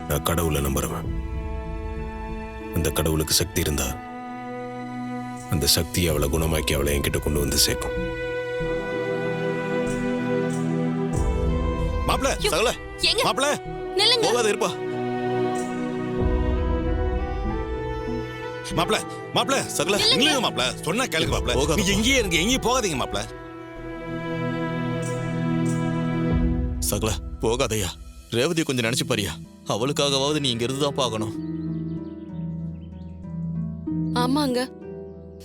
நான் கடவுளை நம்புறவன். அந்த கடவுளுக்கு சக்தி இருந்தா அந்த சக்தியை அவளை குணமாக்கி அவளை என்கிட்ட கொண்டு வந்து சேர்க்கும். மாப்பிள சகல மாப்பிள போகாத இருப்பா. மாப்பிள மாப்பிள சகல இல்லைங்க மாப்பிள சொன்னா கேளுங்க மாப்பிள. நீங்க இங்கேயே இருங்க, எங்கேயும் போகாதீங்க மாப்பிள. சகல போகாதையா. ரேவதி கொஞ்சம் நினைச்சு பாரியா. அவளுக்காகவாவது நீ இங்க இருந்துதான் பார்க்கணும். ஆமாங்க,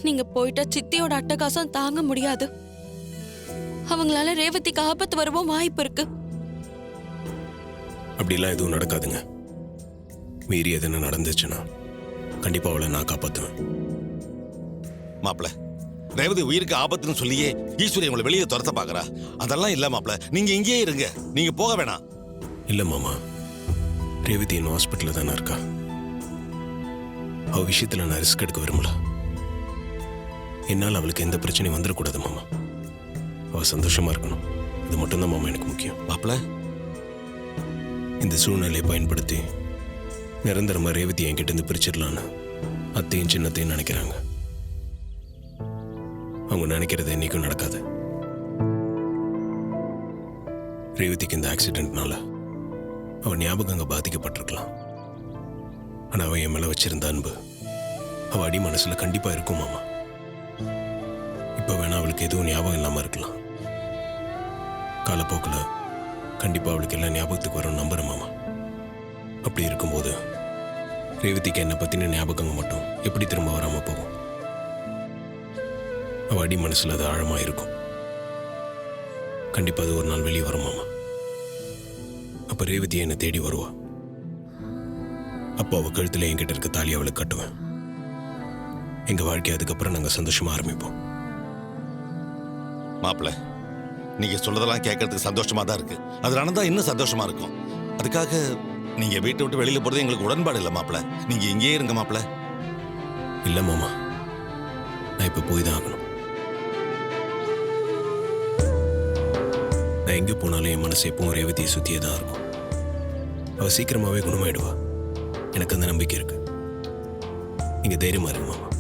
நீங்க போயிட்டா சித்தியோட அட்டகாசம் தாங்க முடியாது. அவங்களால ரேவதிக்கு ஆபத்து வரவும் வாய்ப்பு இருக்கு. அப்படிலாம் எதுவும் நடக்காதுங்க. மீறி எதுனா நடந்துச்சுன்னா கண்டிப்பா அவளை நான் காப்பாத்துவேன். மாப்பிள ரேவதி உயிருக்கு ஆபத்துன்னு சொல்லியே ஈஸ்வரி உங்களை வெளியே துரத்த பாக்குறா. அதெல்லாம் இல்ல மாப்பிள, நீங்க இங்கேயே இருங்க, நீங்க போக வேணாம். இல்ல மாமா, ரேவதி இன்னும் ஹாஸ்பிட்டல்ல தானே இருக்கா. அவ விஷயத்துல நான் ரிஸ்க் எடுக்க விரும்பல. என்னால் அவளுக்கு எந்த பிரச்சனையும் வந்துடக்கூடாது மாமா. அவ சந்தோஷமா இருக்கணும், இது மட்டும்தான் மாமா எனக்கு முக்கியம். மாப்பிள இந்த சூழ்நிலையை பயன்படுத்தி நிரந்தரமா ரேவதி என்கிட்ட இருந்து பிரிச்சிடலான்னு அத்தையும் சின்னத்தையும் நினைக்கிறாங்க. அவங்க நினைக்கிறது என்னைக்கும் நடக்காது. ரேவதிக்கு இந்த ஆக்சிடென்ட்னால அவன் ஞாபகம் அங்க பாதிக்கப்பட்டிருக்கலாம். ஆனா அவன் என் மேல வச்சிருந்த அன்பு அவ அடி மனசுல கண்டிப்பா இருக்கும் மாமா. இப்ப வேணா அவளுக்கு எதுவும் ஞாபகம் இல்லாம இருக்கலாம். காலப்போக்குல கண்டிப்பா அவளுக்கு எல்லாம் ஞாபகத்துக்கு வரும் நம்புறேன் மாமா. அப்படி இருக்கும்போது ரேவதிக்கு என்னை பத்தின ஞாபகங்க மட்டும் எப்படி திரும்ப வராம போகும்? அவ அடி மனசுல அது ஆழமா இருக்கும். கண்டிப்பா அது ஒரு நாள் வெளியே வரும் மாமா. அப்ப ரேவதி என்னை தேடி வருவா. அப்போ அவ கழுத்துல என்கிட்ட இருக்க தாலி அவளுக்கு கட்டுவேன். எங்க வாழ்க்கை அதுக்கப்புறம் நாங்க சந்தோஷமா ஆரம்பிப்போம். மாப்பிள நீங்க சொல்றதெல்லாம் கேட்கறதுக்கு சந்தோஷமா தான் இருக்கு. அது நடந்தா இன்னும் சந்தோஷமா இருக்கும். அதுக்காக நீங்க வீட்டை விட்டு வெளியில போறது எங்களுக்கு உடன்பாடு இல்லை மாப்பிள. நீங்க இங்கேயே இருங்க மாப்பிள. இல்ல மாமா, நான் இப்ப போய் தான் ஆகணும். நான் எங்க போனாலும் என் மனசு எப்பவும் ரேவதியை சுத்தியே தான் இருக்கும். அவ சீக்கிரமாவே குணமாயிடுவா, எனக்கு அந்த நம்பிக்கை இருக்கு. நீங்க தைரியமா இருங்க மாமா.